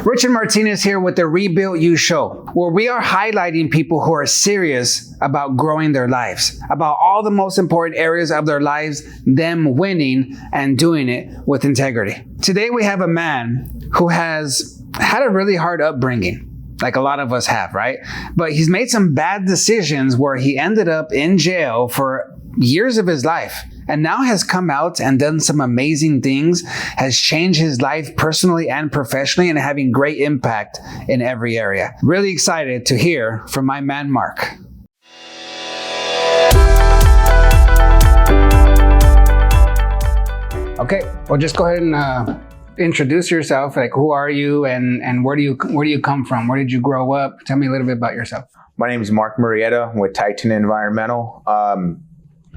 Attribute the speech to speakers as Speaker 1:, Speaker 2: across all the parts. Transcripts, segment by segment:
Speaker 1: Richard Martinez here with the Rebuild You Show, where we are highlighting people who are serious about growing their lives, about all the most important areas of their lives, them winning and doing it with integrity. Today we have a man who has had a really hard upbringing, like a lot of us have, right? But he's made some bad decisions where he ended up in jail for years of his life, and now has come out and done some amazing things, has changed his life personally and professionally, and having great impact in every area. Really excited to hear from my man, Mark. Okay, well, just go ahead and introduce yourself. Like, who are you, and where do you come from? Where did you grow up? Tell me a little bit about yourself.
Speaker 2: My name is Mark Murrieta. I'm with Titan Environmental.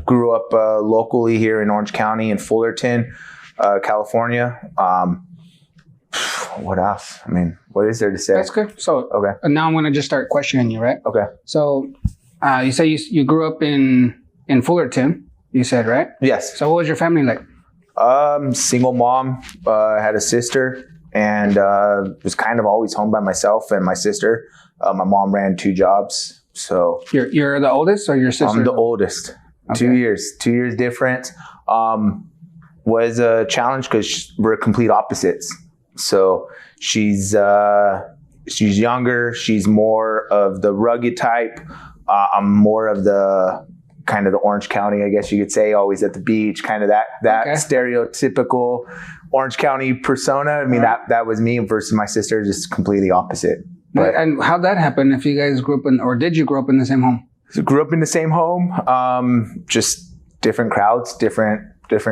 Speaker 2: Grew up locally here in Orange County in Fullerton, California. What else? I mean, what is there to say?
Speaker 1: That's good. So,
Speaker 2: okay.
Speaker 1: Now I'm going to just start questioning you, right?
Speaker 2: Okay.
Speaker 1: So, you say you grew up in Fullerton, you said, right?
Speaker 2: Yes.
Speaker 1: So what was your family like?
Speaker 2: Single mom, had a sister, and was kind of always home by myself and my sister. My mom ran 2 jobs. So
Speaker 1: you're the oldest, or your sister?
Speaker 2: I'm the oldest. Okay. 2 years difference. Was a challenge because we're complete opposites. So she's younger. She's more of the rugged type. I'm more of the kind of the Orange County, I guess you could say, always at the beach, kind of that okay. Stereotypical Orange County persona. I mean, right. that was me versus my sister, just completely opposite. But,
Speaker 1: and how'd that happen if you guys grew up or did you grow up in the same home?
Speaker 2: So grew up in the same home, just different crowds, different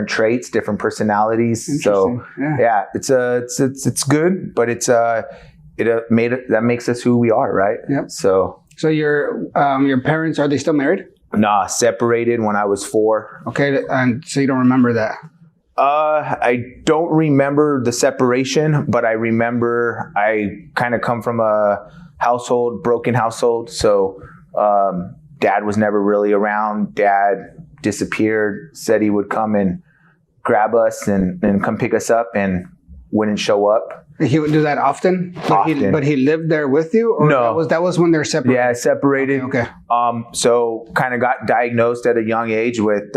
Speaker 2: traits, different personalities. So yeah, it's good, but that makes us who we are, right?
Speaker 1: Yep.
Speaker 2: So
Speaker 1: your parents, are they still married?
Speaker 2: Nah, separated when I was 4.
Speaker 1: Okay, and so you don't remember that?
Speaker 2: I don't remember the separation, but I remember I kind of come from a broken household. So Dad was never really around. Dad disappeared, said he would come and grab us and come pick us up, and wouldn't show up.
Speaker 1: He would do that often? But he lived there with you? Or
Speaker 2: no.
Speaker 1: That was when they're separated?
Speaker 2: Yeah, separated.
Speaker 1: Okay.
Speaker 2: So kind of got diagnosed at a young age with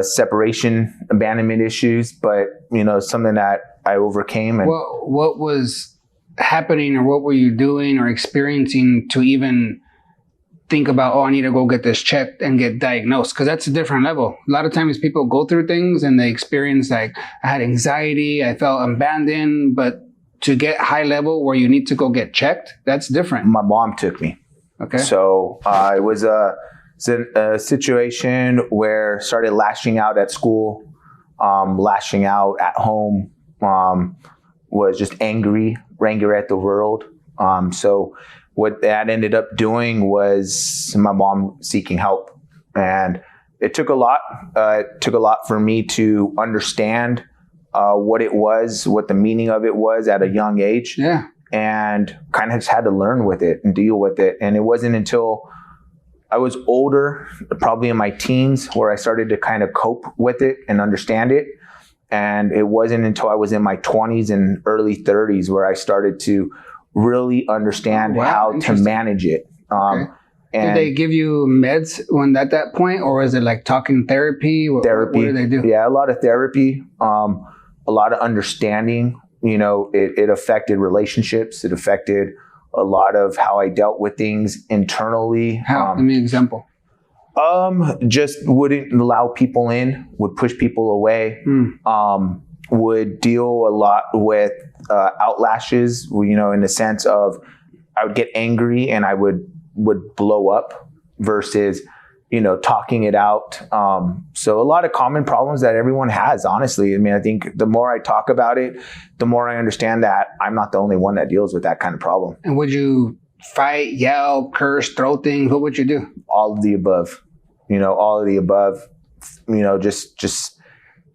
Speaker 2: separation, abandonment issues, but something that I overcame. And
Speaker 1: what was happening, or what were you doing or experiencing to even think about, I need to go get this checked and get diagnosed? Because that's a different level. A lot of times people go through things and they experience, like, I had anxiety, I felt abandoned, but to get high level where you need to go get checked, that's different.
Speaker 2: My mom took me.
Speaker 1: Okay.
Speaker 2: So it was a situation where started lashing out at school, lashing out at home, was just angry at the world. So what that ended up doing was my mom seeking help, and it took a lot. It took a lot for me to understand what it was, what the meaning of it was at a young age.
Speaker 1: Yeah.
Speaker 2: And kind of just had to learn with it and deal with it. And it wasn't until I was older, probably in my teens, where I started to kind of cope with it and understand it. And it wasn't until I was in my 20s and early 30s where I started to really understand how to manage it.
Speaker 1: Okay. Did they give you meds at that point, or was it like talking therapy?
Speaker 2: Therapy.
Speaker 1: What did they do?
Speaker 2: Yeah, a lot of therapy, a lot of understanding. It affected relationships. It affected a lot of how I dealt with things internally.
Speaker 1: How? Give me an example.
Speaker 2: Just wouldn't allow people in, would push people away, would deal a lot with outlashes, in the sense of I would get angry and I would blow up versus, talking it out. So a lot of common problems that everyone has, honestly. I mean, I think the more I talk about it, the more I understand that I'm not the only one that deals with that kind of problem.
Speaker 1: And would you fight, yell, curse, throw things? What would you do?
Speaker 2: All of the above. All of the above.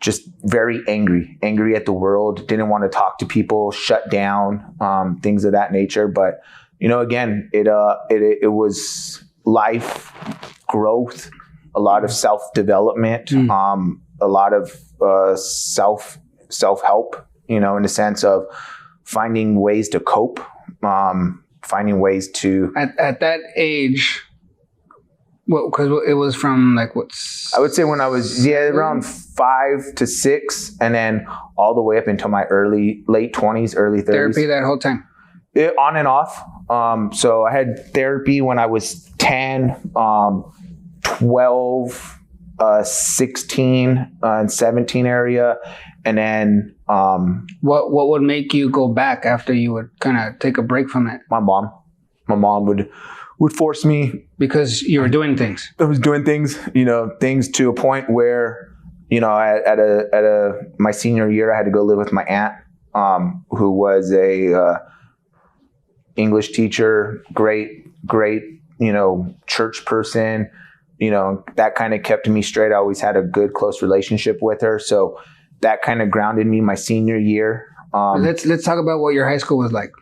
Speaker 2: Just very angry at the world. Didn't want to talk to people. Shut down. Things of that nature. But again, it was life, growth, a lot of self-development, a lot of self-help, in the sense of finding ways to cope, finding ways to.
Speaker 1: At that age, well, because it was from like what's
Speaker 2: I would say when I was around 5 to 6, and then all the way up until my late 20s, early 30s.
Speaker 1: Therapy that whole time.
Speaker 2: On and off. So I had therapy when I was 10, 12, 16, and 17 area, and then
Speaker 1: what would make you go back after you would kind of take a break from it?
Speaker 2: my mom would force me.
Speaker 1: Because you were doing things.
Speaker 2: I was doing things, things to a point where, at my senior year, I had to go live with my aunt, who was a English teacher, great, church person. That kind of kept me straight. I always had a good, close relationship with her, so that kind of grounded me my senior year.
Speaker 1: Let's talk about what your high school was like,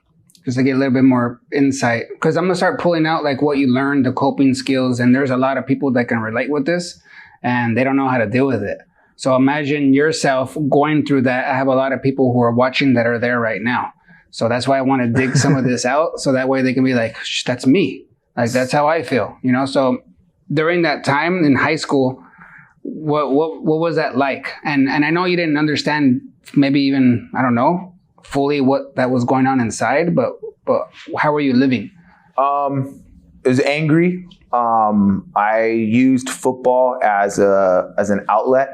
Speaker 1: just to get a little bit more insight. Because I'm gonna start pulling out like what you learned, the coping skills, and there's a lot of people that can relate with this, and they don't know how to deal with it. So imagine yourself going through that. I have a lot of people who are watching that are there right now. So that's why I want to dig some of this out, so that way they can be like, that's me. Like, that's how I feel, So during that time in high school, what was that like? And I know you didn't understand, maybe even, I don't know, fully what that was going on inside, but how were you living?
Speaker 2: It was angry. I used football as an outlet.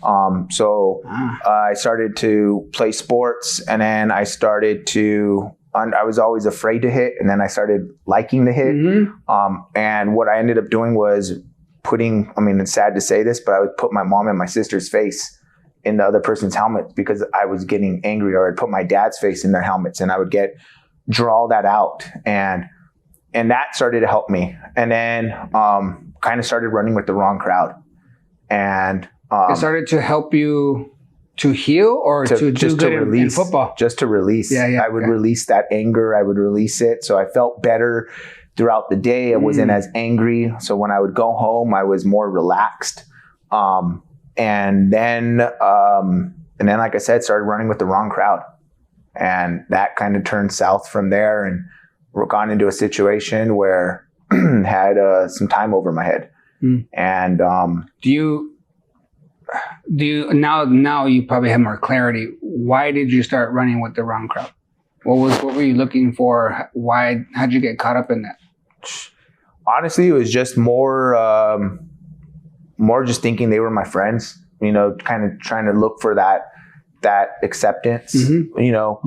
Speaker 2: I started to play sports, and then I started to, I was always afraid to hit, and then I started liking to hit. Mm-hmm. And what I ended up doing was it's sad to say this, but I would put my mom and my sister's face in the other person's helmet because I was getting angry, or I'd put my dad's face in their helmets, and I would draw that out. And that started to help me. And then, kind of started running with the wrong crowd. And,
Speaker 1: it started to help you to heal, or to do good in football?
Speaker 2: Just to release.
Speaker 1: Yeah,
Speaker 2: I would release that anger. I would release it. So I felt better throughout the day. I wasn't as angry. So when I would go home, I was more relaxed. And then, like I said, started running with the wrong crowd. And that kind of turned south from there, and gone into a situation where had some time over my head. And
Speaker 1: do you now you probably have more clarity. Why did you start running with the wrong crowd? What were you looking for? How'd you get caught up in that?
Speaker 2: Honestly, it was just more just thinking they were my friends, kind of trying to look for that acceptance,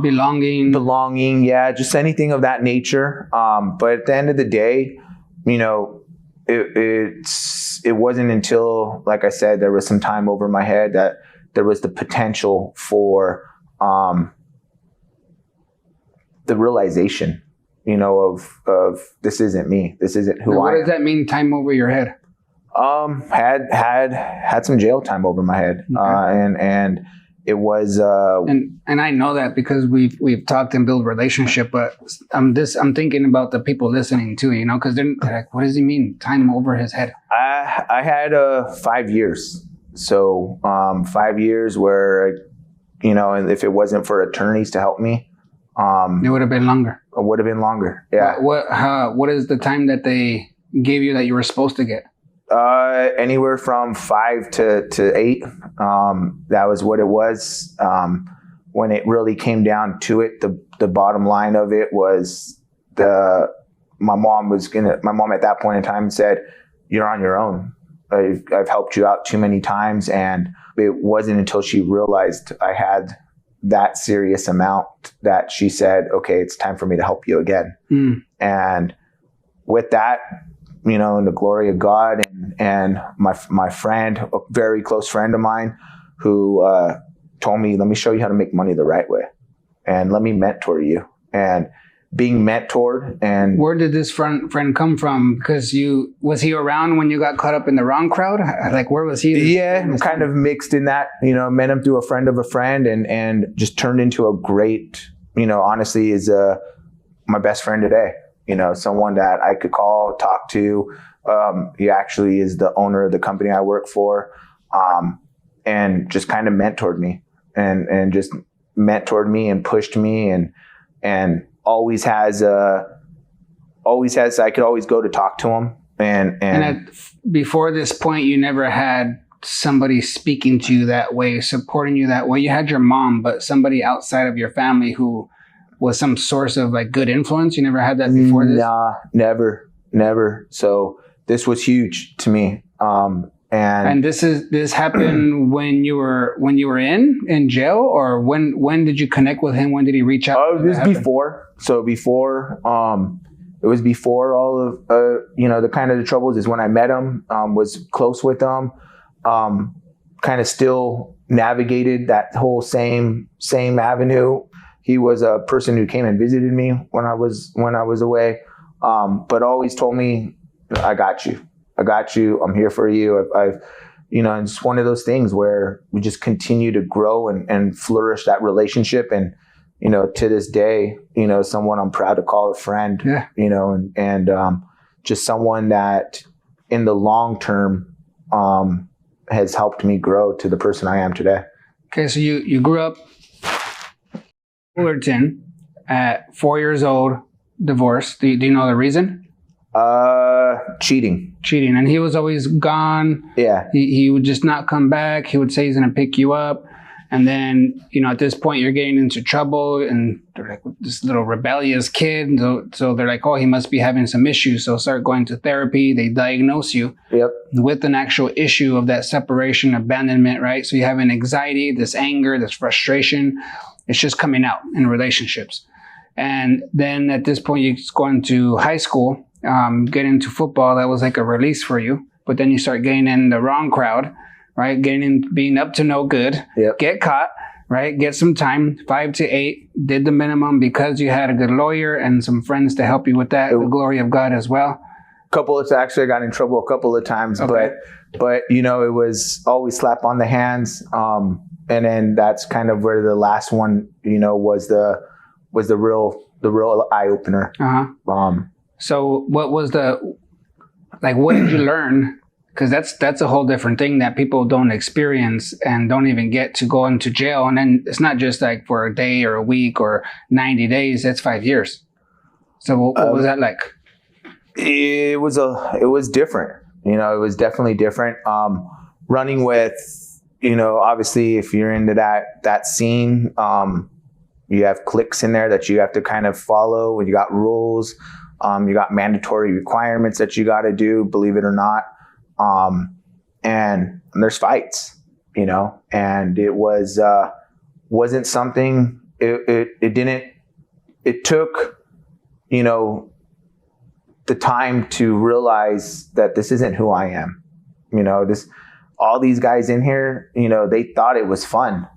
Speaker 2: belonging. Yeah. Just anything of that nature. But at the end of the day, it wasn't until, like I said, there was some time over my head that there was the potential for, the realization, of this isn't me. This isn't who I am.
Speaker 1: What does that mean, time over your head?
Speaker 2: Had some jail time over my head. Okay. And it was,
Speaker 1: and I know that because we've talked and built relationship, but I'm thinking about the people listening too, because they're like, what does he mean, time over his head?
Speaker 2: I had 5 years. So, 5 years where, and if it wasn't for attorneys to help me,
Speaker 1: it would have been longer.
Speaker 2: It would have been longer. Yeah.
Speaker 1: What is the time that they gave you that you were supposed to get?
Speaker 2: Anywhere from 5 to 8. That was what it was. When it really came down to it, the bottom line of it was my mom at that point in time said, "You're on your own. I've helped you out too many times." And it wasn't until she realized I had that serious amount that she said, "Okay, it's time for me to help you again." And with that, in the glory of God and my friend, a very close friend of mine, who told me, "Let me show you how to make money the right way, and let me mentor you." And being mentored. And
Speaker 1: where did this friend come from? Because was he around when you got caught up in the wrong crowd? Like, where was he?
Speaker 2: Yeah, kind of mixed in that. Met him through a friend of a friend, and just turned into a great. Honestly, is my best friend today. Someone that I could call, talk to. He actually is the owner of the company I work for, and just kind of mentored me and just mentored me and pushed me, and always has I could always go to talk to him. And
Speaker 1: before this point, you never had somebody speaking to you that way, supporting you that way. You had your mom, but somebody outside of your family who was some source of like good influence. You never had that before this?
Speaker 2: Nah, never. So this was huge to me. And
Speaker 1: this happened when you were in jail, or when did you connect with him? When did he reach out?
Speaker 2: Oh, this before. So before, it was before all of the kind of the troubles. Is when I met him, was close with him, kind of still navigated that whole same avenue. He was a person who came and visited me when I was away, but always told me, I got you. I'm here for you. I've and it's one of those things where we just continue to grow and flourish that relationship. And, to this day, someone I'm proud to call a friend,
Speaker 1: yeah.
Speaker 2: And just someone that in the long term, has helped me grow to the person I am today.
Speaker 1: Okay. So you grew up Fullerton at 4 years old, divorced. Do you know the reason?
Speaker 2: Cheating.
Speaker 1: And he was always gone.
Speaker 2: Yeah.
Speaker 1: He would just not come back. He would say he's going to pick you up. And then, at this point you're getting into trouble, and they're like this little rebellious kid. So they're like, oh, he must be having some issues. So start going to therapy. They diagnose you with an actual issue of that separation, abandonment, right? So you have an anxiety, this anger, this frustration. It's just coming out in relationships. And then at this point, you go into high school, get into football. That was like a release for you. But then you start getting in the wrong crowd, right? Being up to no good, get caught, right? Get some time, 5 to 8, did the minimum because you had a good lawyer and some friends to help you with that, the glory of God as well.
Speaker 2: Actually I got in trouble a couple of times, okay. but it was always slap on the hands. And then that's kind of where the last one, was the real eye opener.
Speaker 1: Uh-huh. So what was what did you learn? Because that's a whole different thing that people don't experience and don't even get to go into jail. And then it's not just like for a day or a week or 90 days, that's 5 years. So what was that like?
Speaker 2: It was different. It was definitely different. Running with, obviously if you're into that scene, you have cliques in there that you have to kind of follow, and you got rules. You got mandatory requirements that you got to do, believe it or not. And there's fights, and it wasn't something, it took, the time to realize that this isn't who I am. All these guys in here, they thought it was fun,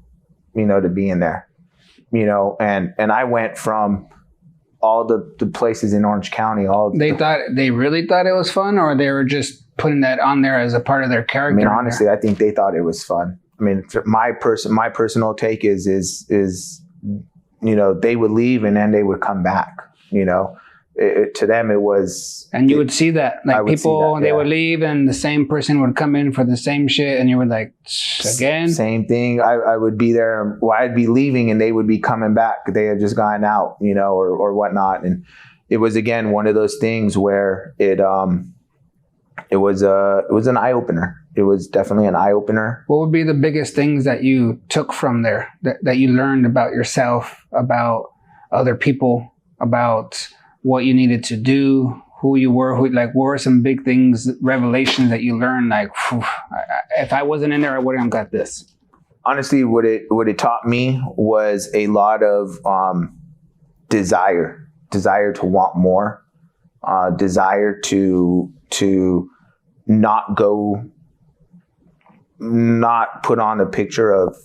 Speaker 2: to be in there, and I went from all the places in Orange County,
Speaker 1: they really thought it was fun, or they were just putting that on there as a part of their character?
Speaker 2: I mean, honestly, I think they thought it was fun. I mean, my personal take is they would leave and then they would come back. To them it was. And
Speaker 1: you would see that, like people, they would leave and the same person would come in for the same shit, and you were like, again?
Speaker 2: Same thing. I would be there. Well, I'd be leaving and they would be coming back. They had just gone out, or whatnot. And it was, again, one of those things where it was an eye opener. It was definitely an eye opener.
Speaker 1: What would be the biggest things that you took from there, that you learned about yourself, about other people, about what you needed to do, who you were, what were some big things, revelations that you learned? Like, if I wasn't in there, I wouldn't have got this.
Speaker 2: Honestly, what it taught me was a lot of desire to want more, desire to not put on a picture of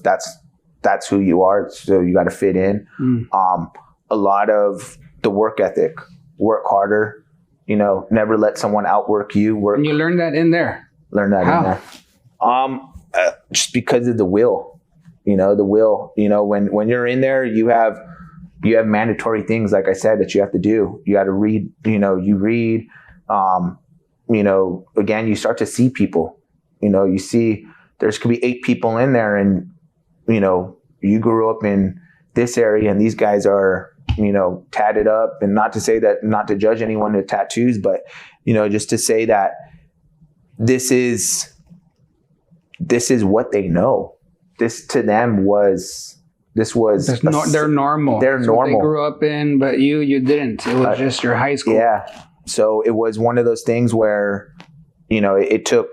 Speaker 2: that's who you are, so you got to fit in. A lot of the work ethic, work harder, never let someone outwork you.
Speaker 1: And you learned that in there?
Speaker 2: Learned that in there. Just because of the will, when you're in there, you have mandatory things, like I said, that you have to do. You got to read, you read, again, you start to see people, you see there's could be 8 people in there, and, you grew up in this area and these guys are, tatted up. And not to say that, not to judge anyone with tattoos, but, just to say that this is what they know. This to them was,
Speaker 1: they're normal.
Speaker 2: They're
Speaker 1: That's
Speaker 2: normal.
Speaker 1: What they grew up in, but you didn't. It was just your high school.
Speaker 2: Yeah. So it was one of those things where, it took,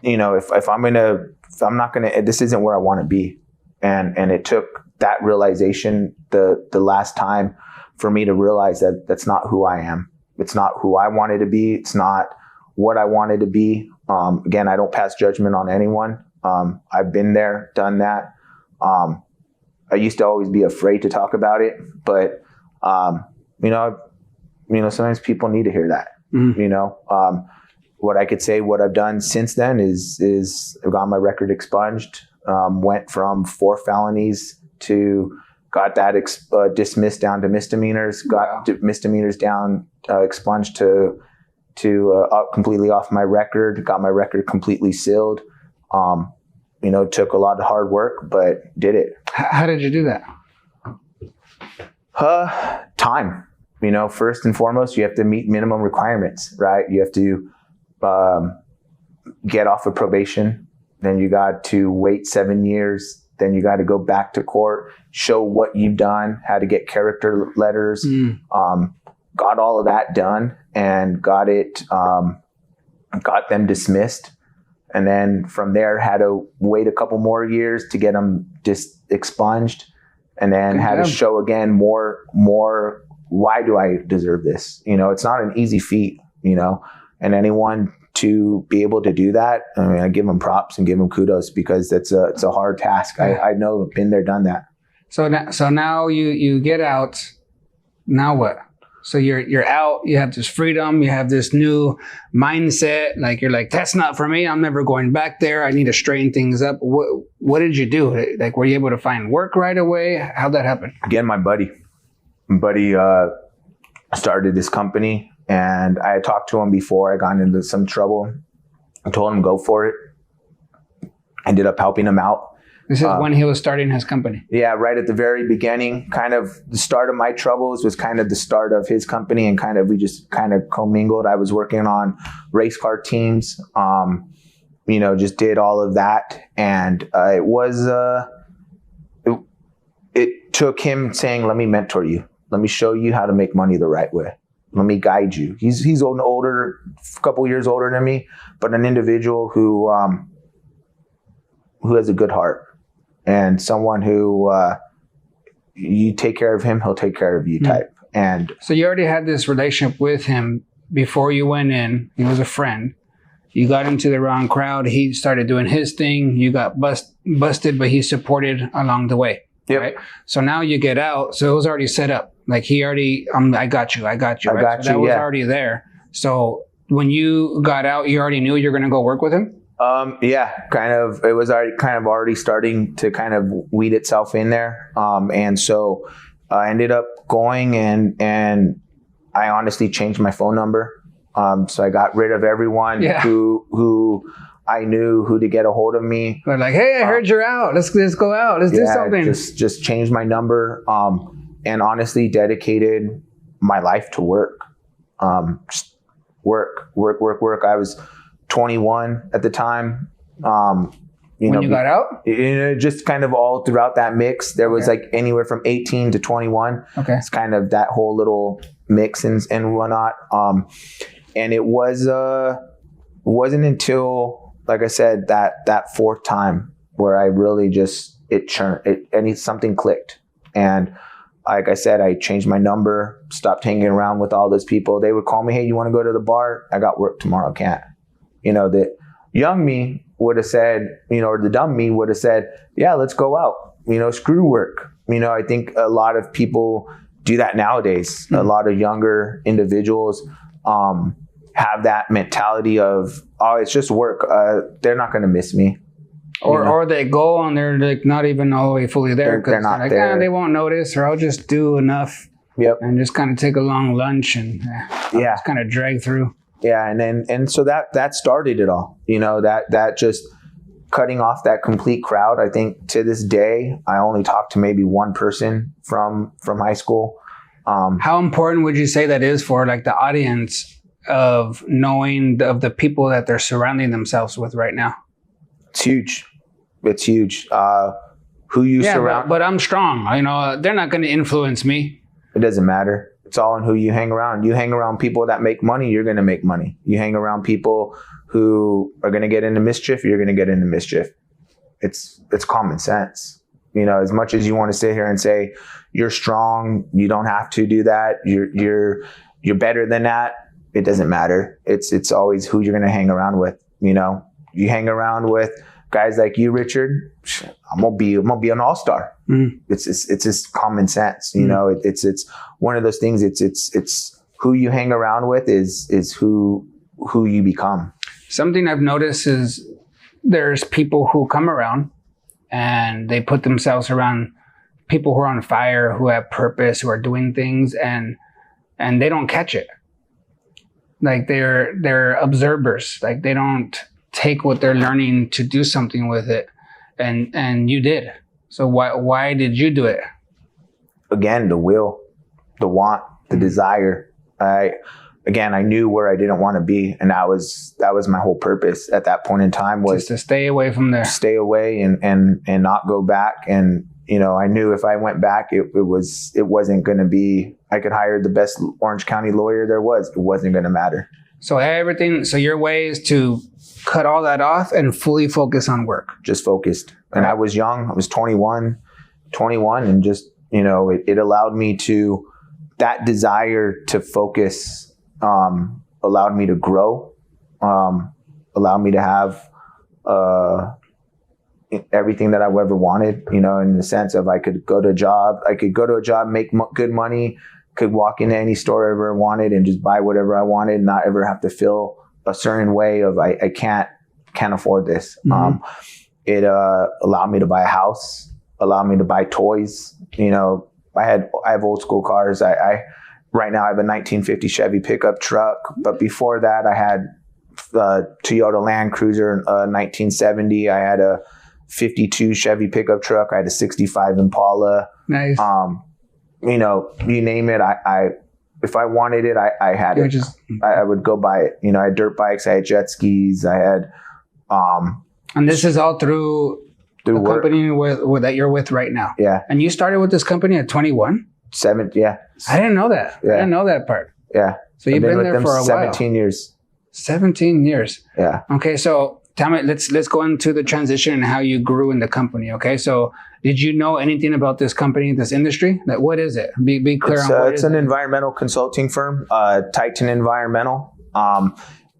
Speaker 2: if I'm not going to, this isn't where I want to be. And it took that realization the last time for me to realize that that's not who I am. It's not who I wanted to be. It's not what I wanted to be. Again, I don't pass judgment on anyone. I've been there, done that. I used to always be afraid to talk about it, but, sometimes people need to hear that, what I could say, what I've done since then is I've got my record expunged, went from 4 felonies to got that dismissed down to misdemeanors, got misdemeanors down, expunged to completely off my record, got my record completely sealed. Took a lot of hard work, but did it.
Speaker 1: How did you do that?
Speaker 2: Time. First and foremost, you have to meet minimum requirements, right? You have to get off of probation. Then you got to wait 7 years. Then you got to go back to court, show what you've done, how to get character letters. Got all of that done and got them dismissed. And then from there, had to wait a couple more years to get them expunged. And then had to show again more, why do I deserve this? It's not an easy feat, and anyone to be able to do that, I give them props and give them kudos because it's a hard task. I know, I've been there, done that.
Speaker 1: So now you get out. Now what? So you're out. You have this freedom. You have this new mindset. Like you're like, that's not for me. I'm never going back there. I need to straighten things up. What did you do? Like, were you able to find work right away? How'd that happen?
Speaker 2: Again, my buddy started this company, and I had talked to him before I got into some trouble. I told him go for it. Ended up helping him out.
Speaker 1: This is when he was starting his company.
Speaker 2: Yeah, right at the very beginning. Kind of the start of my troubles was kind of the start of his company, and we just commingled. I was working on race car teams, just did all of that. And it took him saying, let me mentor you. Let me show you how to make money the right way. Let me guide you. He's a couple years older than me, but an individual who has a good heart. And someone who you take care of him, he'll take care of you type. And
Speaker 1: so you already had this relationship with him before you went in. He was a friend. You got into the wrong crowd. He started doing his thing. You got busted, but he supported along the way.
Speaker 2: Yep.
Speaker 1: Right? So now you get out. So it was already set up. Like he already, I got you. Right?
Speaker 2: That was
Speaker 1: already there. So when you got out, you already knew you were going to go work with him?
Speaker 2: Yeah, it was already starting to kind of weed itself in there. And so I ended up going and I honestly changed my phone number. So I got rid of everyone who I knew who to get a hold of me.
Speaker 1: They're like, hey, I heard you're out. Let's go out. Let's do something.
Speaker 2: Just changed my number. And honestly dedicated my life to work. Just work. I was 21 at the time.
Speaker 1: When you got out?
Speaker 2: Just kind of all throughout that mix. There was like anywhere from 18 to 21.
Speaker 1: Okay.
Speaker 2: It's kind of that whole little mix and whatnot. And it wasn't until, like I said, that fourth time where I really just, something clicked. And like I said, I changed my number, stopped hanging around with all those people. They would call me, hey, you want to go to the bar? I got work tomorrow, can't. The young me would have said, or the dumb me would have said, yeah, let's go out, screw work. I think a lot of people do that nowadays. A lot of younger individuals have that mentality of, oh, it's just work. They're not going to miss me.
Speaker 1: Or they go and they're like not even all the way fully there.
Speaker 2: They're not
Speaker 1: like,
Speaker 2: there.
Speaker 1: They won't notice, or I'll just do enough.
Speaker 2: Yep.
Speaker 1: And just kind of take a long lunch and just kind of drag through.
Speaker 2: Yeah. And so that started it all, that just cutting off that complete crowd. I think to this day, I only talk to maybe one person from high school.
Speaker 1: How important would you say that is for like the audience of knowing of the people that they're surrounding themselves with right now?
Speaker 2: It's huge. It's huge. Who you surround.
Speaker 1: But I'm strong. You know, they're not going to influence me.
Speaker 2: It doesn't matter. It's all in who you hang around. You hang around people that make money, you're going to make money. You hang around people who are going to get into mischief, you're going to get into mischief. It's common sense. You know, as much as you want to sit here and say you're strong, you don't have to do that. You're better than that. It doesn't matter. It's always who you're going to hang around with. You know, you hang around with guys like you, Richard. I'm gonna be an all-star. Mm. It's just common sense. You know, it's one of those things. It's who you hang around with is who you become.
Speaker 1: Something I've noticed is there's people who come around and they put themselves around people who are on fire, who have purpose, who are doing things, and they don't catch it. Like they're observers. Like they don't take what they're learning to do something with it, and you did. So why did you do it? Again,
Speaker 2: the will, the want, the desire. I knew where I didn't want to be, and that was my whole purpose at that point in time, was
Speaker 1: just to stay away from there,
Speaker 2: stay away and not go back. And you know, I knew if I went back, it wasn't going to be. I could hire the best Orange County lawyer there was. It wasn't going to matter.
Speaker 1: So your way is to cut all that off and fully focus on work.
Speaker 2: Just focused. And I was young. I was 21 and just, you know, it allowed me to, that desire to focus allowed me to grow, allowed me to have everything that I ever wanted, you know, in the sense of I could go to a job, make good money, could walk into any store I ever wanted and just buy whatever I wanted, not ever have to feel a certain way of I can't afford this. Mm-hmm. It allowed me to buy a house, allowed me to buy toys. You know, I have old school cars. I right now I have a 1950 Chevy pickup truck, but before that I had a Toyota Land Cruiser, 1970. I had a 52 Chevy pickup truck. I had a 65 Impala.
Speaker 1: Nice.
Speaker 2: You know, you name it. I if I wanted it, I had it. I would go buy it. You know, I had dirt bikes, I had jet skis, I had.
Speaker 1: And this is all through the work. Company with that you're with right now.
Speaker 2: Yeah.
Speaker 1: And you started with this company at 21?
Speaker 2: Yeah.
Speaker 1: I didn't know that. Yeah. I didn't know that part.
Speaker 2: Yeah.
Speaker 1: So you've been there for a
Speaker 2: 17
Speaker 1: while.
Speaker 2: years.
Speaker 1: 17 years.
Speaker 2: Yeah.
Speaker 1: Okay, so tell me, let's go into the transition and how you grew in the company. Okay, so did you know anything about this company, this industry? Like, what is it? Be clear on what
Speaker 2: it's an environmental consulting firm, Titan Environmental.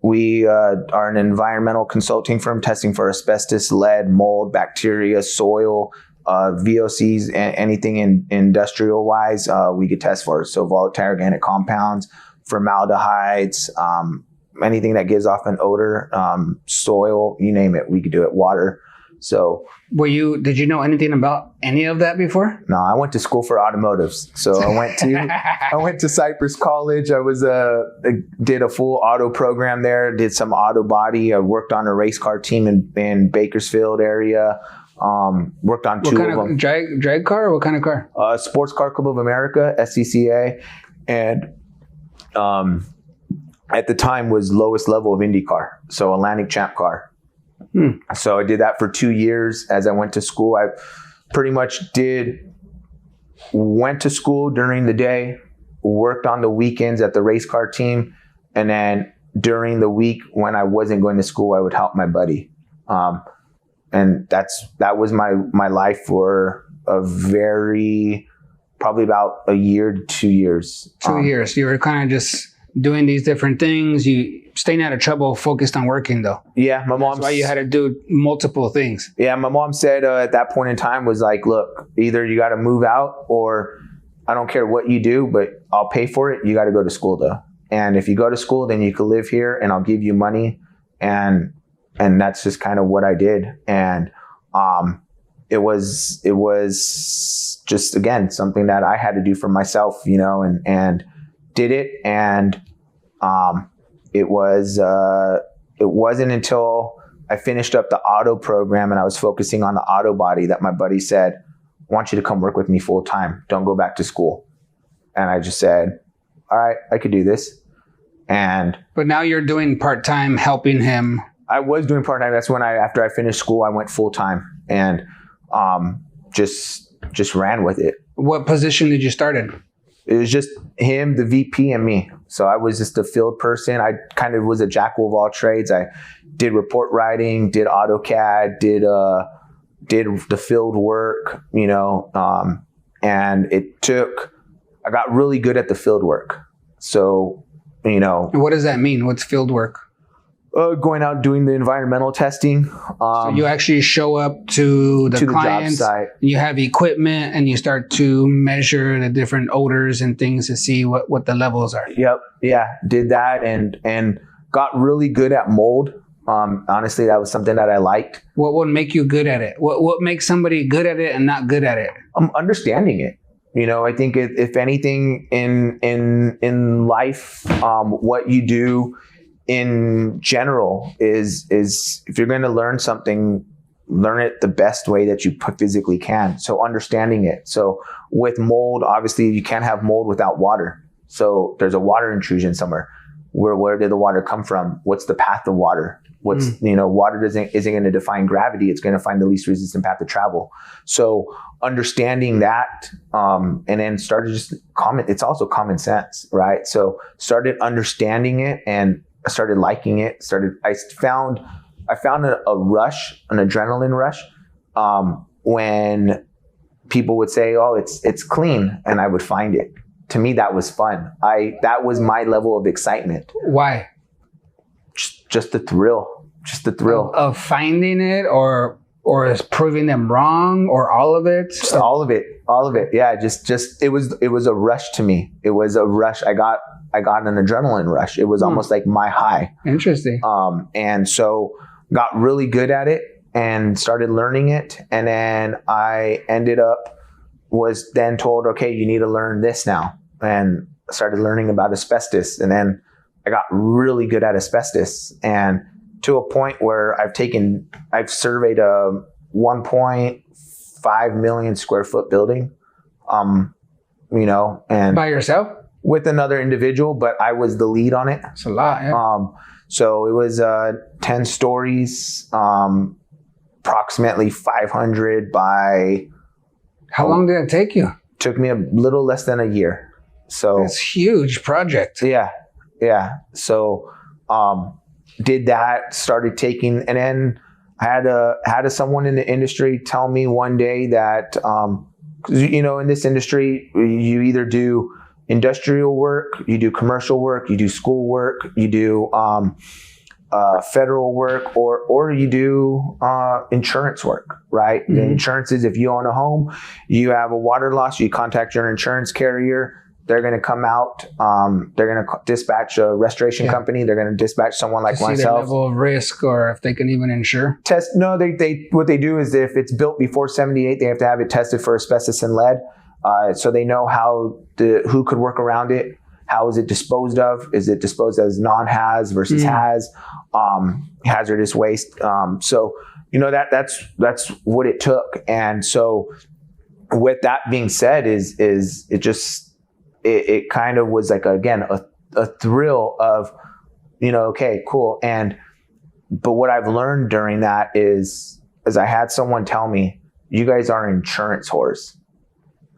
Speaker 2: We are an environmental consulting firm testing for asbestos, lead, mold, bacteria, soil, VOCs, anything industrial wise, we could test for. So volatile organic compounds, formaldehydes, anything that gives off an odor, soil, you name it, we could do it. Water. So
Speaker 1: did you know anything about any of that before?
Speaker 2: No, I went to school for automotives. So I went to Cypress College. I did a full auto program there, did some auto body. I worked on a race car team in Bakersfield area. Worked on two of them.
Speaker 1: What kind of drag car or what kind of car?
Speaker 2: Sports Car Club of America, SCCA. And at the time was lowest level of IndyCar. So Atlantic Champ Car. So I did that for 2 years. As I went to school, I pretty much went to school during the day, worked on the weekends at the race car team. And then during the week when I wasn't going to school, I would help my buddy. And that was my life for probably about a year to 2 years.
Speaker 1: 2 years. You were kind of just doing these different things. You staying out of trouble, focused on working though.
Speaker 2: Yeah, my mom.
Speaker 1: That's why you had to do multiple things.
Speaker 2: Yeah, my mom said at that point in time was like, look, either you got to move out or I don't care what you do, but I'll pay for it. You got to go to school though. And if you go to school, then you can live here and I'll give you money. And that's just kind of what I did. And it was just, again, something that I had to do for myself, you know, and did it. And it wasn't until I finished up the auto program and I was focusing on the auto body that my buddy said, I want you to come work with me full time. Don't go back to school. And I just said, all right, I could do this.
Speaker 1: But now you're doing part-time helping him.
Speaker 2: I was doing part-time. That's when after I finished school, I went full time and just ran with it.
Speaker 1: What position did you start in?
Speaker 2: It was just him, the VP, and me. So I was just a field person. I kind of was a jack of all trades. I did report writing, did AutoCAD, did the field work, and I got really good at the field work. So,
Speaker 1: What does that mean? What's field work?
Speaker 2: Going out doing the environmental testing.
Speaker 1: So you actually show up to the clients,
Speaker 2: job site.
Speaker 1: You have equipment, and you start to measure the different odors and things to see what the levels are.
Speaker 2: Yep. Yeah. Did that and got really good at mold. Honestly, that was something that I liked.
Speaker 1: What would make you good at it? What makes somebody good at it and not good at it?
Speaker 2: Understanding it. I think if anything in life, what you do in general is if you're going to learn something, learn it the best way that you physically can. So understanding it. So with mold, obviously you can't have mold without water. So there's a water intrusion somewhere. Where did the water come from? What's the path of water? Water isn't going to define gravity. It's going to find the least resistant path to travel. So understanding that, and then started just it's also common sense, right? So started understanding it and I started liking it. I found a rush, an adrenaline rush, when people would say, "Oh, it's clean," and I would find it. To me, that was fun. That was my level of excitement.
Speaker 1: Why?
Speaker 2: Just the thrill.
Speaker 1: Of finding it, or is proving them wrong, or all of it.
Speaker 2: Just all of it. Yeah. Just it was a rush to me. It was a rush. I got an adrenaline rush. It was almost like my high.
Speaker 1: Interesting.
Speaker 2: And so got really good at it and started learning it. And then I was then told, okay, you need to learn this now. And started learning about asbestos. And then I got really good at asbestos, and to a point where I've surveyed a 1.5 million square foot building, and
Speaker 1: by yourself?
Speaker 2: With another individual, but I was the lead on it.
Speaker 1: It's a lot. Yeah.
Speaker 2: So it was 10 stories, approximately 500 by.
Speaker 1: How long did it take you?
Speaker 2: Took me a little less than a year. So
Speaker 1: it's a huge project.
Speaker 2: Yeah. So did that, started taking, and then I had someone in the industry tell me one day that in this industry you either do industrial work, you do commercial work, you do school work, you do federal work, or you do insurance work, right? Mm-hmm. The insurance is if you own a home, you have a water loss, you contact your insurance carrier. They're going to come out. They're going to dispatch a restoration company. They're going to dispatch someone like myself. See the
Speaker 1: level of risk, or if they can even insure.
Speaker 2: No, they what they do is if it's built before 78, they have to have it tested for asbestos and lead, so they know who could work around it. How is it disposed of? Is it disposed as non-haz versus haz, hazardous waste? So that's what it took. And so, with that being said, is it just. It kind of was like, again, a thrill of, okay, cool. But what I've learned during that is I had someone tell me, you guys are insurance whores.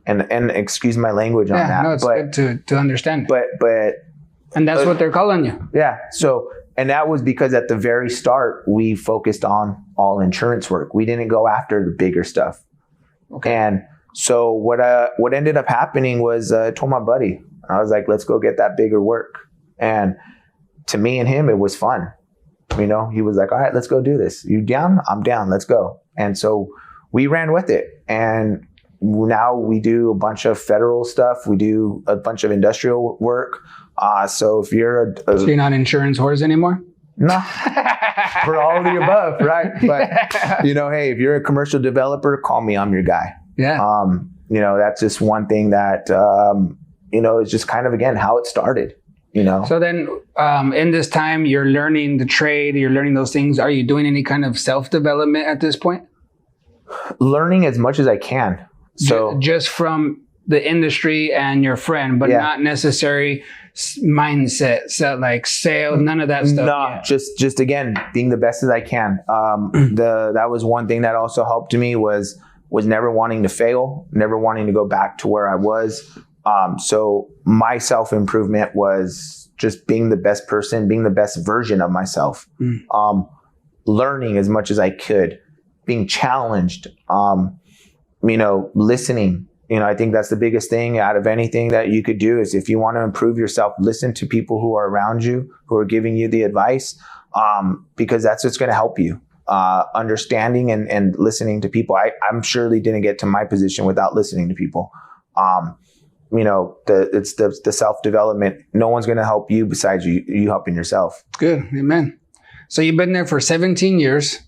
Speaker 2: And excuse my language on that.
Speaker 1: No, it's good to understand.
Speaker 2: But
Speaker 1: and that's what they're calling you.
Speaker 2: Yeah. So, and that was because at the very start, we focused on all insurance work. We didn't go after the bigger stuff.
Speaker 1: Okay.
Speaker 2: And so what ended up happening was I told my buddy, I was like, let's go get that bigger work. And to me and him, it was fun. He was like, all right, let's go do this. You down? I'm down. Let's go. And so we ran with it. And now we do a bunch of federal stuff. We do a bunch of industrial work. So if you're
Speaker 1: so you're not insurance whores anymore?
Speaker 2: No, for all of the above, right? But hey, if you're a commercial developer, call me. I'm your guy.
Speaker 1: Yeah.
Speaker 2: That's just one thing that, is just kind of, again, how it started. you know.
Speaker 1: So then, in this time, you're learning the trade, you're learning those things. Are you doing any kind of self-development at this point?
Speaker 2: Learning as much as I can. So
Speaker 1: just from the industry and your friend, but not necessary mindset, so like sales, none of that stuff.
Speaker 2: No, just again, being the best as I can. That was one thing that also helped me was never wanting to fail, never wanting to go back to where I was. So my self-improvement was just being the best person, being the best version of myself, learning as much as I could, being challenged, listening. I think that's the biggest thing out of anything that you could do is if you want to improve yourself, listen to people who are around you, who are giving you the advice, because that's what's going to help you. Understanding and listening to people. I'm surely didn't get to my position without listening to people. It's the self-development. No one's going to help you besides you helping yourself.
Speaker 1: Good. Amen. So you've been there for 17 years.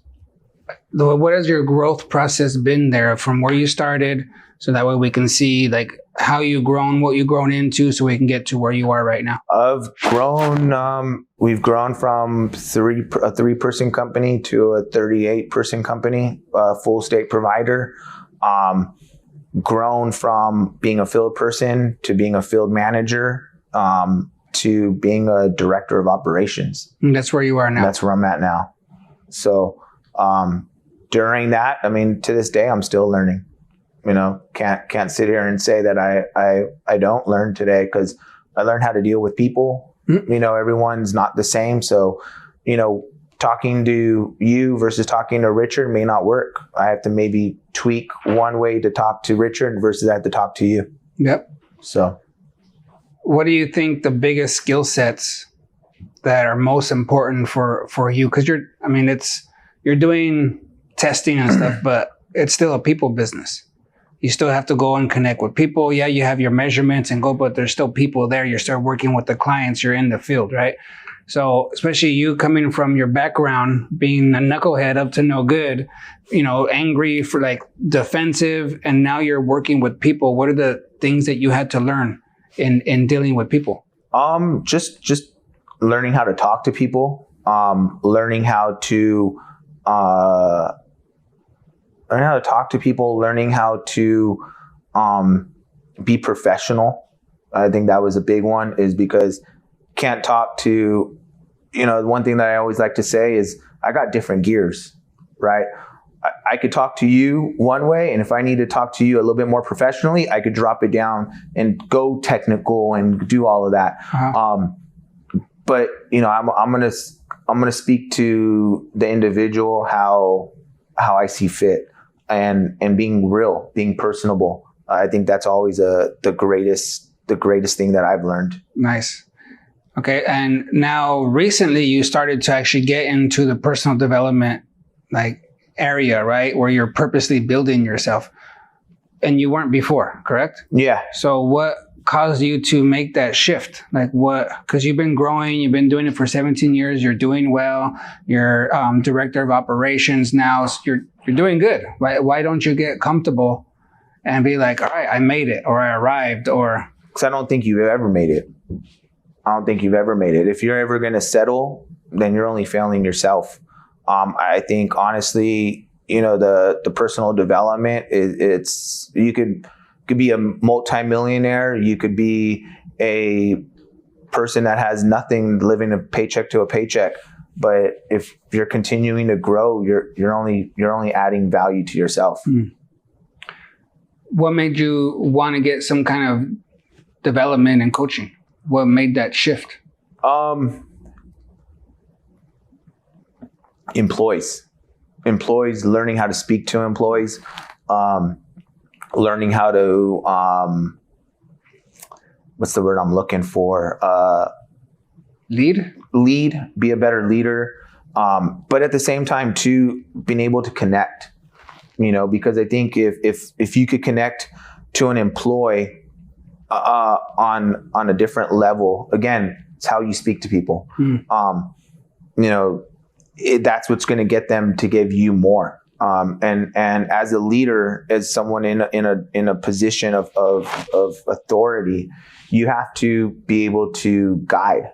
Speaker 1: What has your growth process been there from where you started? So that way we can see like how you've grown, what you've grown into, so we can get to where you are right now.
Speaker 2: We've grown from a 3-person company to a 38-person company, a full state provider. Grown from being a field person to being a field manager, to being a director of operations.
Speaker 1: And that's where you are now.
Speaker 2: That's where I'm at now. So during that, to this day, I'm still learning. Can't sit here and say that I don't learn today, because I learned how to deal with people. Mm-hmm. Everyone's not the same. So, talking to you versus talking to Richard may not work. I have to maybe tweak one way to talk to Richard versus I have to talk to you.
Speaker 1: Yep.
Speaker 2: So
Speaker 1: what do you think the biggest skill sets that are most important for you? Because you're doing testing and stuff, but it's still a people business. You still have to go and connect with people. Yeah, you have your measurements and go, but there's still people there. You're still working with the clients. You're in the field, right? So especially you coming from your background, being a knucklehead up to no good, angry for like defensive, and now you're working with people. What are the things that you had to learn in dealing with people?
Speaker 2: Just learning how to talk to people, learning how to talk to people, learning how to be professional. I think that was a big one, is because can't talk to, one thing that I always like to say is I got different gears, right? I could talk to you one way, and if I need to talk to you a little bit more professionally, I could drop it down and go technical and do all of that. Uh-huh. But I'm gonna speak to the individual how I see fit, and being real, being personable. I think that's always the greatest thing that I've learned.
Speaker 1: Nice. Okay, and now recently you started to actually get into the personal development area, right? Where you're purposely building yourself, and you weren't before, correct?
Speaker 2: Yeah.
Speaker 1: So what caused you to make that shift? Because you've been growing, you've been doing it for 17 years, you're doing well, you're director of operations now, so you're doing good. Why don't you get comfortable and be like, all right, I made it, or I arrived, or...
Speaker 2: Because I don't think you've ever made it. If you're ever going to settle, then you're only failing yourself. I think honestly, the personal development you could be a multimillionaire. You could be a person that has nothing, living a paycheck to a paycheck. But if you're continuing to grow, you're only adding value to yourself.
Speaker 1: Mm. What made you want to get some kind of development and coaching? What made that shift?
Speaker 2: Employees, learning how to speak to employees, learning how to, what's the word I'm looking for?
Speaker 1: Lead,
Speaker 2: be a better leader. But at the same time too, being able to connect, because I think if you could connect to an employee, on a different level, again, it's how you speak to people. That's what's going to get them to give you more. And as a leader, as someone in a position of authority, you have to be able to guide.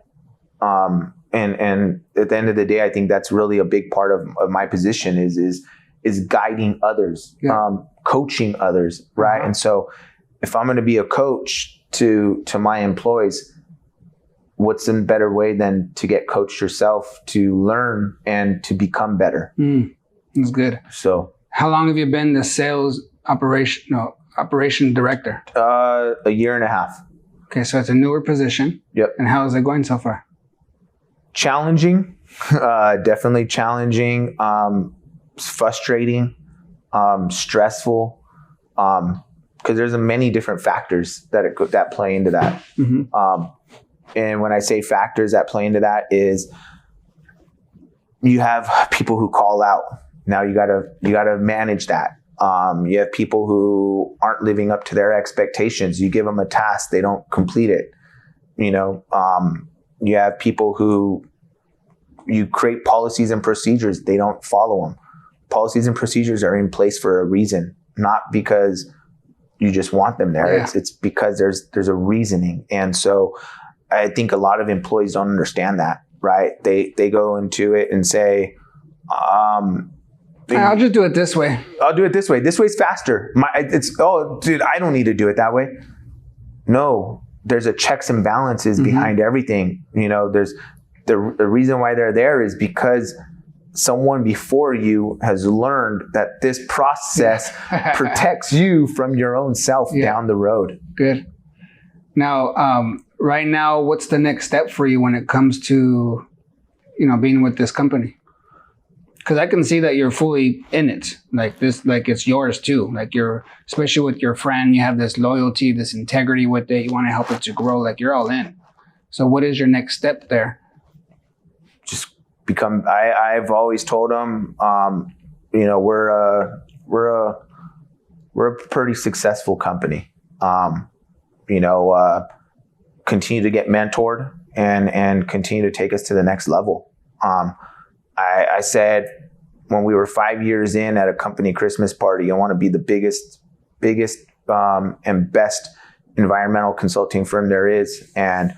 Speaker 2: And at the end of the day, I think that's really a big part of my position is guiding others, coaching others, right? And so if I'm going to be a coach to my employees, what's a better way than to get coached yourself, to learn and to become better?
Speaker 1: That's good.
Speaker 2: So
Speaker 1: how long have you been the sales operation director?
Speaker 2: A year and a half.
Speaker 1: Okay, so it's a newer position.
Speaker 2: Yep.
Speaker 1: And how is it going so far?
Speaker 2: Challenging, definitely challenging, frustrating, stressful, because there's many different factors that play into that. And when I say factors that play into that is you have people who call out. Now you gotta manage that. You have people who aren't living up to their expectations. You give them a task, they don't complete it. You have people who you create policies and procedures, they don't follow them. Policies and procedures are in place for a reason, not because you just want them there.
Speaker 1: Yeah.
Speaker 2: It's because there's a reasoning. And so I think a lot of employees don't understand that, right? They go into it and say,
Speaker 1: I'll just do it this way.
Speaker 2: I'll do it this way. This way's faster. Dude, I don't need to do it that way. No, there's a checks and balances behind everything. There's the reason why they're there is because someone before you has learned that this process protects you from your own self down the road.
Speaker 1: Good. Now, right now, what's the next step for you when it comes to, being with this company? Because I can see that you're fully in it, like it's yours too. Like especially with your friend, you have this loyalty, this integrity with it. You want to help it to grow. Like you're all in. So what is your next step there?
Speaker 2: Just become. I've always told them, we're a pretty successful company. Continue to get mentored and continue to take us to the next level. I said when we were 5 years in at a company Christmas party, I want to be the biggest and best environmental consulting firm there is. And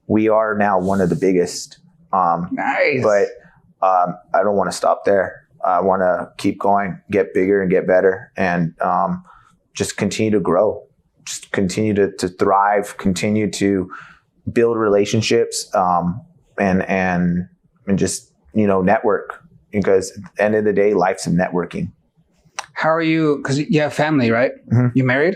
Speaker 2: we are now one of the biggest.
Speaker 1: Nice.
Speaker 2: But I don't want to stop there. I want to keep going, get bigger and get better, and just continue to grow, just continue to thrive, continue to build relationships, and just network, because at the end of the day, life's networking.
Speaker 1: How are you? Because you have family, right? You married?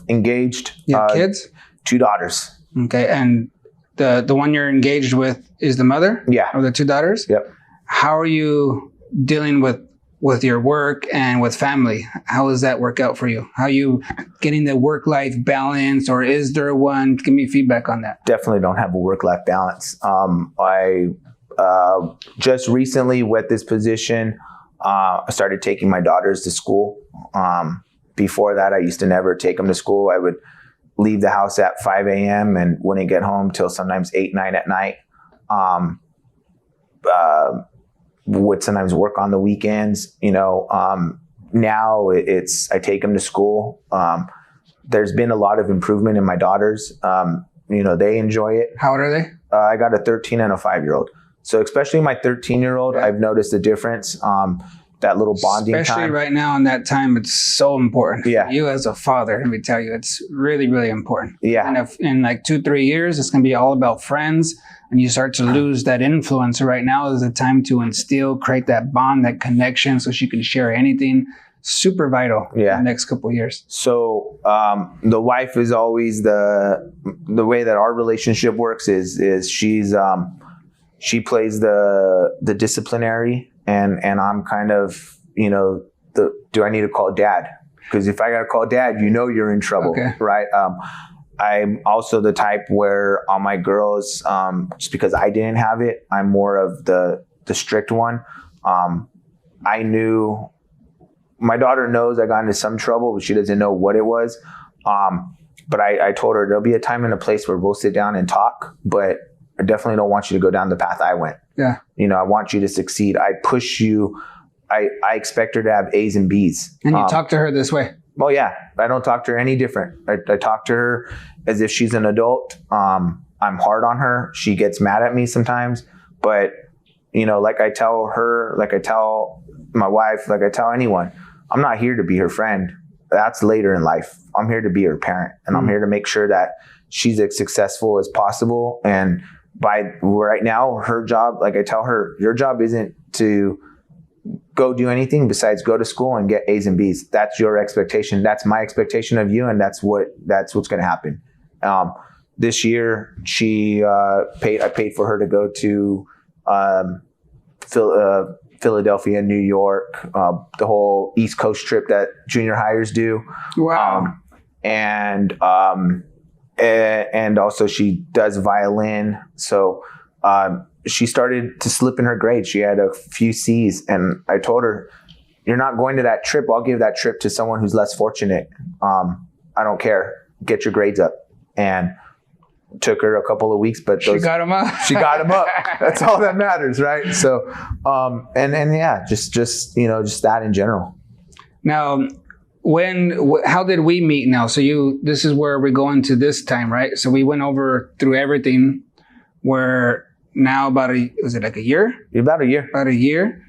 Speaker 2: Engaged.
Speaker 1: You have kids?
Speaker 2: 2 daughters.
Speaker 1: Okay, and the one you're engaged with is the mother?
Speaker 2: Yeah.
Speaker 1: Of the 2 daughters?
Speaker 2: Yep.
Speaker 1: How are you dealing with your work and with family? How does that work out for you? How are you getting the work-life balance, or is there one? Give me feedback on that.
Speaker 2: Definitely don't have a work-life balance. I just recently with this position, I started taking my daughters to school. Before that, I used to never take them to school. I would leave the house at 5 a.m. and wouldn't get home till sometimes 8, 9 at night. Would sometimes work on the weekends. Now I take them to school. There's been a lot of improvement in my daughters. They enjoy it.
Speaker 1: How old are they?
Speaker 2: I got a 13 and a 5-year-old. So especially my 13-year-old, I've noticed a difference. That little bonding
Speaker 1: especially
Speaker 2: time.
Speaker 1: Right now in that time, it's so important.
Speaker 2: Yeah.
Speaker 1: For you as a father, let me tell you, it's really, really important.
Speaker 2: Yeah.
Speaker 1: And if in like 2-3 years, it's going to be all about friends, and you start to lose that influence. So right now is the time to create that bond, that connection, so she can share anything. Super vital. In the next couple of years.
Speaker 2: So the wife is always the way that our relationship works is she plays the disciplinary, and I'm kind of do I need to call dad? Because if I got to call dad, you're in trouble, right? I'm also the type where all my girls, just because I didn't have it, I'm more of the strict one. I knew my daughter knows I got into some trouble, but she doesn't know what it was. But I told her there'll be a time and a place where we'll sit down and talk, but I definitely don't want you to go down the path I went.
Speaker 1: Yeah.
Speaker 2: I want you to succeed. I push you I expect her to have A's and B's.
Speaker 1: And you talk to her this way.
Speaker 2: Oh yeah, I don't talk to her any different. I talk to her as if she's an adult. I'm hard on her. She gets mad at me sometimes, but like I tell her, like I tell my wife, like I tell anyone, I'm not here to be her friend. That's later in life. I'm here to be her parent, and I'm here to make sure that she's as successful as possible. And by right now, her job, like I tell her, your job isn't to go do anything besides go to school and get A's and B's. That's your expectation. That's my expectation of you, and that's what's going to happen. This year, I paid for her to go to Philadelphia, New York, the whole East Coast trip that junior hires do.
Speaker 1: Wow.
Speaker 2: And also she does violin. So she started to slip in her grades. She had a few C's, and I told her, "You're not going to that trip. I'll give that trip to someone who's less fortunate. I don't care. Get your grades up." And took her a couple of weeks, but
Speaker 1: She got him up.
Speaker 2: She got him up. That's all that matters, right? So, and yeah, just that in general.
Speaker 1: Now, how did we meet now? So this is where we're going to this time, right? So we went over through everything. We're now was it like a year?
Speaker 2: About a year.
Speaker 1: About a year.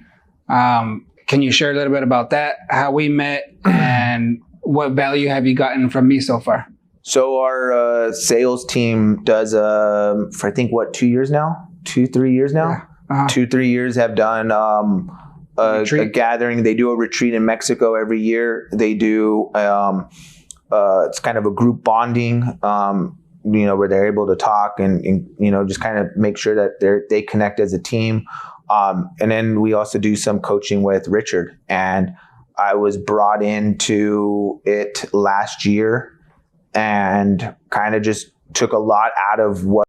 Speaker 1: Can you share a little bit about that? How we met and what value have you gotten from me so far?
Speaker 2: So our sales team does, for I think 2 years now, 2-3 years now,
Speaker 1: Yeah. Uh-huh.
Speaker 2: 2-3 years have done a gathering. They do a retreat in Mexico every year. They do it's kind of a group bonding, where they're able to talk and just kind of make sure that they connect as a team. And then we also do some coaching with Richard. And I was brought into it last year and kind of just took a lot out of what